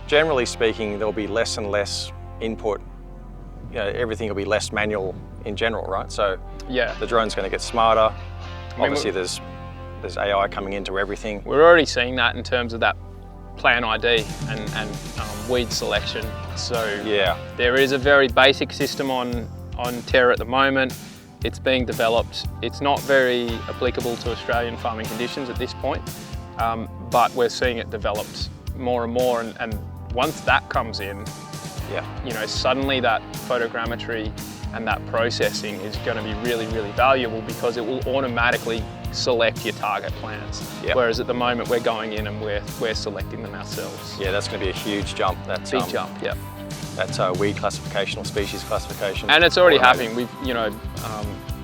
generally speaking, there'll be less and less input. You know, everything will be less manual in general, right? So Yeah. the drone's going to get smarter. I mean, Obviously, there's AI coming into everything. We're already seeing that in terms of that plan ID and weed selection. So Yeah, there is a very basic system on Terra at the moment. It's being developed. It's not very applicable to Australian farming conditions at this point, but we're seeing it developed more and more. And once that comes in, yeah, you know, suddenly that photogrammetry and that processing is going to be really, really valuable because it will automatically select your target plants. Yep. Whereas at the moment we're going in and we're selecting them ourselves. yeah. That's going to be a huge jump. That's Big jump, yeah. That's weed classification or species classification. And it's already automated. happening. We've, you know,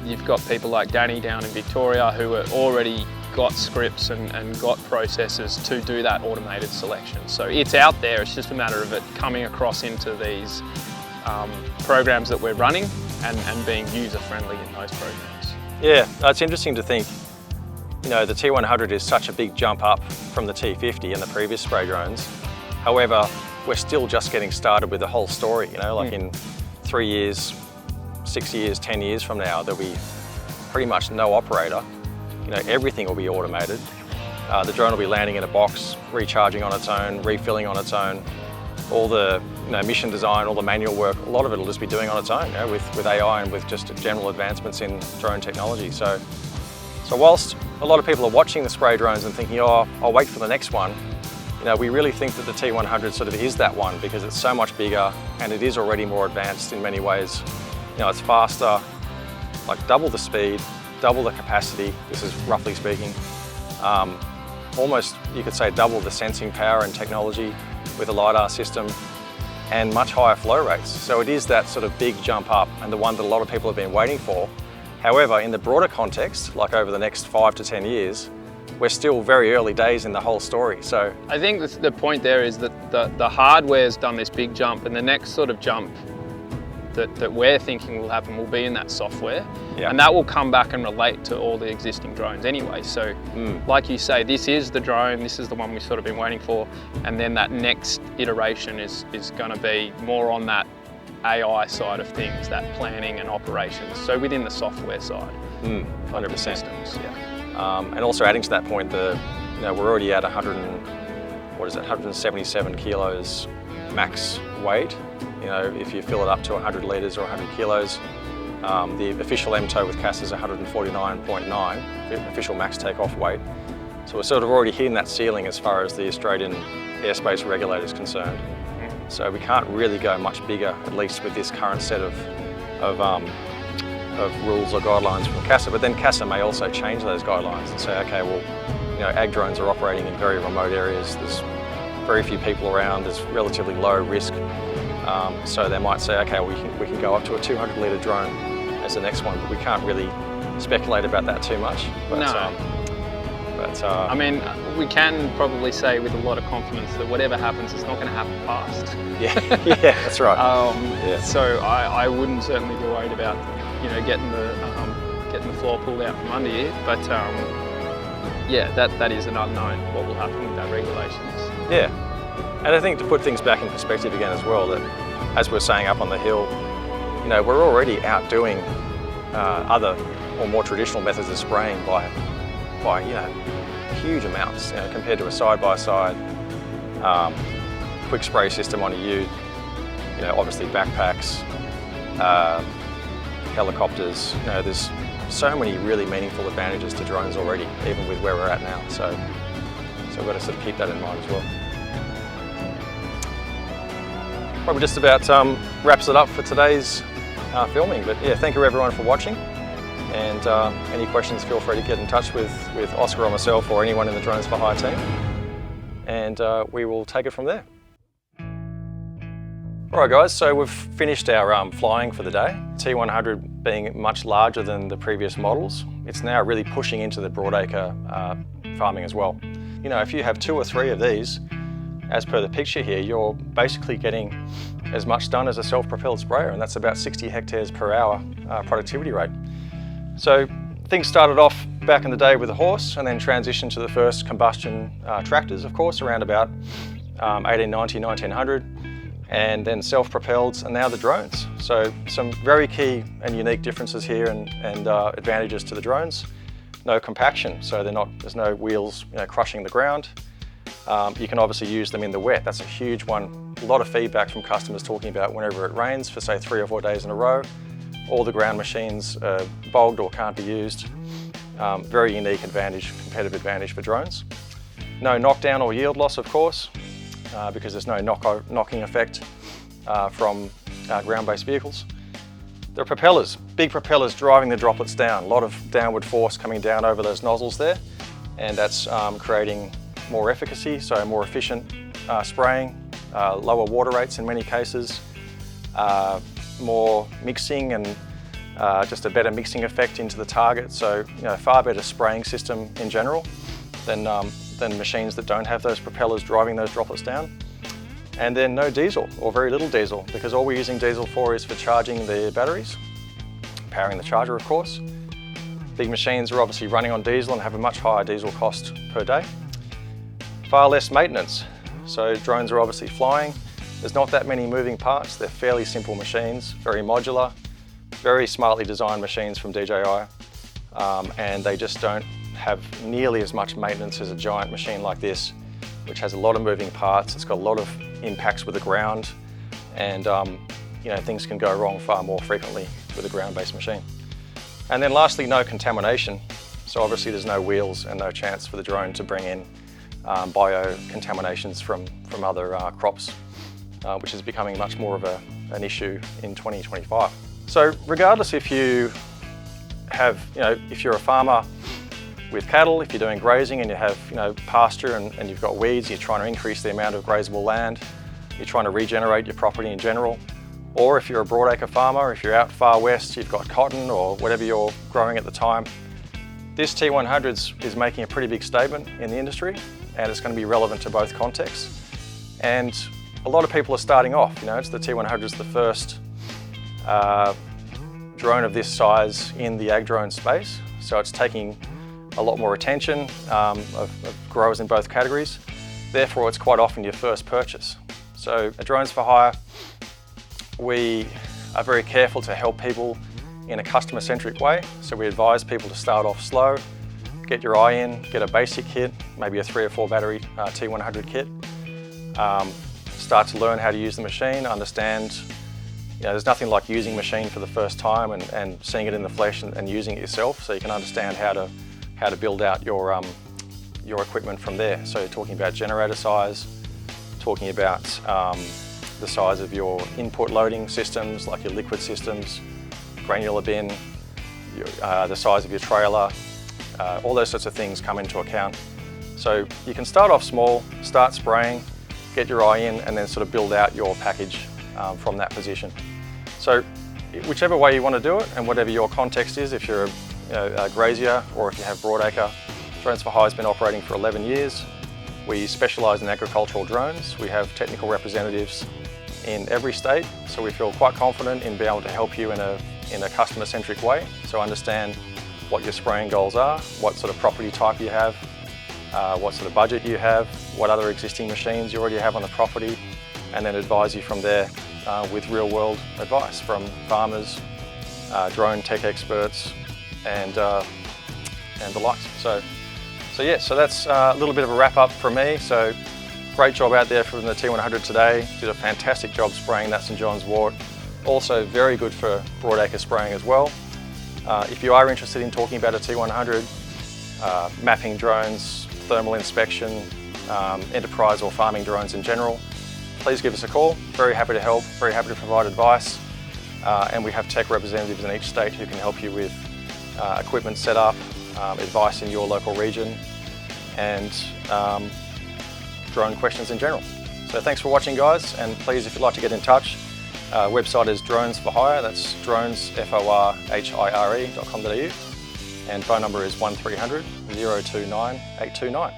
you've got people like Danny down in Victoria who are already got scripts and got processes to do that automated selection. So it's out there. It's just a matter of it coming across into these programs that we're running and being user-friendly in those programs. Yeah, it's interesting to think, you know, the T100 is such a big jump up from the T50 and the previous spray drones. However, we're still just getting started with the whole story, you know, like in 3 years, 6 years, 10 years from now, there'll be pretty much no operator. You know, everything will be automated. The drone will be landing in a box, recharging on its own, refilling on its own. All the mission design, all the manual work, a lot of it will just be doing on its own, you know, with AI and with just general advancements in drone technology. So whilst a lot of people are watching the spray drones and thinking, oh, I'll wait for the next one, you know, we really think that the T100 sort of is that one because it's so much bigger and it is already more advanced in many ways. You know, it's faster, like double the speed, double the capacity, this is roughly speaking. Almost, you could say, double the sensing power and technology with a LiDAR system and much higher flow rates. So it is that sort of big jump up and the one that a lot of people have been waiting for. However, in the broader context, like over the next 5 to 10 years, we're still very early days in the whole story. So I think the point there is that the hardware's done this big jump, and the next sort of jump that we're thinking will happen will be in that software. Yeah. And that will come back and relate to all the existing drones anyway. So like you say, this is the drone, this is the one we've sort of been waiting for, and then that next iteration is going to be more on that AI side of things, that planning and operations, so within the software side. 100%. Systems, yeah. And also adding to that point, we're already at 177 kilos max weight. You know, if you fill it up to 100 litres or 100 kilos, the official MTOW with CAS is 149.9, the official max takeoff weight. So we're sort of already hitting that ceiling as far as the Australian airspace regulator is concerned. So we can't really go much bigger, at least with this current set of rules or guidelines from CASA. But then CASA may also change those guidelines and say, okay, well, you know, ag drones are operating in very remote areas. There's very few people around. There's relatively low risk. So they might say, okay, we can go up to a 200 litre drone as the next one, but we can't really speculate about that too much. But, No. I mean, we can probably say with a lot of confidence that whatever happens, it's not going to happen fast. Yeah, that's right. Yeah. So I wouldn't certainly be worried about, you know, getting the floor pulled out from under you. But yeah, that is an unknown. What will happen with that regulations? Yeah, and I think to put things back in perspective again as well, that as we're saying up on the hill, you know, we're already outdoing other or more traditional methods of spraying by you know, huge amounts, you know, compared to a side-by-side quick spray system on a ute. You know, obviously backpacks, helicopters. You know, there's so many really meaningful advantages to drones already, even with where we're at now. So we've got to sort of keep that in mind as well. Probably just about wraps it up for today's filming. But yeah, thank you everyone for watching. And any questions, feel free to get in touch with Oscar or myself or anyone in the Drones for Hire team. And we will take it from there. All right guys, so we've finished our flying for the day. T100 being much larger than the previous models, it's now really pushing into the broadacre farming as well. You know, if you have 2 or 3 of these, as per the picture here, you're basically getting as much done as a self-propelled sprayer, and that's about 60 hectares per hour productivity rate. So things started off back in the day with a horse and then transitioned to the first combustion tractors, of course, around about 1890, 1900, and then self-propelleds, and now the drones. So some very key and unique differences here and advantages to the drones. No compaction, so there's no wheels crushing the ground. You can obviously use them in the wet. That's a huge one. A lot of feedback from customers talking about whenever it rains for say 3 or 4 days in a row, all the ground machines are bogged or can't be used. Very unique advantage, competitive advantage for drones. No knockdown or yield loss, of course, because there's no knocking effect from ground-based vehicles. The propellers, big propellers driving the droplets down, a lot of downward force coming down over those nozzles there, and that's creating more efficacy, so more efficient spraying, lower water rates in many cases, more mixing and just a better mixing effect into the target, so far better spraying system in general than machines that don't have those propellers driving those droplets down. And then no diesel, or very little diesel, because all we're using diesel for is for charging the batteries, powering the charger of course. Big machines are obviously running on diesel and have a much higher diesel cost per day. Far less maintenance, so drones are obviously flying. There's not that many moving parts, they're fairly simple machines, very modular, very smartly designed machines from DJI, and they just don't have nearly as much maintenance as a giant machine like this, which has a lot of moving parts. It's got a lot of impacts with the ground, and things can go wrong far more frequently with a ground-based machine. And then lastly, no contamination. So obviously there's no wheels and no chance for the drone to bring in bio-contaminations from other crops, which is becoming much more of an issue in 2025. So regardless if you have, if you're a farmer with cattle, if you're doing grazing and you have pasture and you've got weeds, you're trying to increase the amount of grazable land, you're trying to regenerate your property in general, or if you're a broadacre farmer, if you're out far west, you've got cotton or whatever you're growing at the time, this T100 is making a pretty big statement in the industry, and it's going to be relevant to both contexts. And a lot of people are starting off, it's the T100 is the first drone of this size in the ag drone space, so it's taking a lot more attention of growers in both categories. Therefore, it's quite often your first purchase. So at Drones for Hire, we are very careful to help people in a customer-centric way. So we advise people to start off slow, get your eye in, get a basic kit, maybe a 3 or 4 battery T100 kit. Start to learn how to use the machine, understand, there's nothing like using a machine for the first time and seeing it in the flesh and using it yourself, so you can understand how to build out your equipment from there. So talking about generator size, talking about the size of your input loading systems, like your liquid systems, granular bin, the size of your trailer, all those sorts of things come into account. So you can start off small, start spraying, get your eye in, and then sort of build out your package from that position. So whichever way you want to do it, and whatever your context is, if you're a grazier or if you have broadacre, Drones for Hire has been operating for 11 years. We specialise in agricultural drones. We have technical representatives in every state, so we feel quite confident in being able to help you in a customer-centric way. So understand what your spraying goals are, what sort of property type you have, what sort of budget you have, what other existing machines you already have on the property, and then advise you from there with real-world advice from farmers, drone tech experts, and the likes. So that's a little bit of a wrap-up from me. So great job out there from the T100 today. Did a fantastic job spraying that St John's wort. Also very good for broadacre spraying as well. If you are interested in talking about a T100, mapping drones, thermal inspection, enterprise or farming drones in general, please give us a call. Very happy to help, very happy to provide advice. And we have tech representatives in each state who can help you with equipment setup, advice in your local region, and drone questions in general. So thanks for watching, guys, and please, if you'd like to get in touch, website is Drones for Hire, that's drones.forhire.com.au, and phone number is 1300 029 829.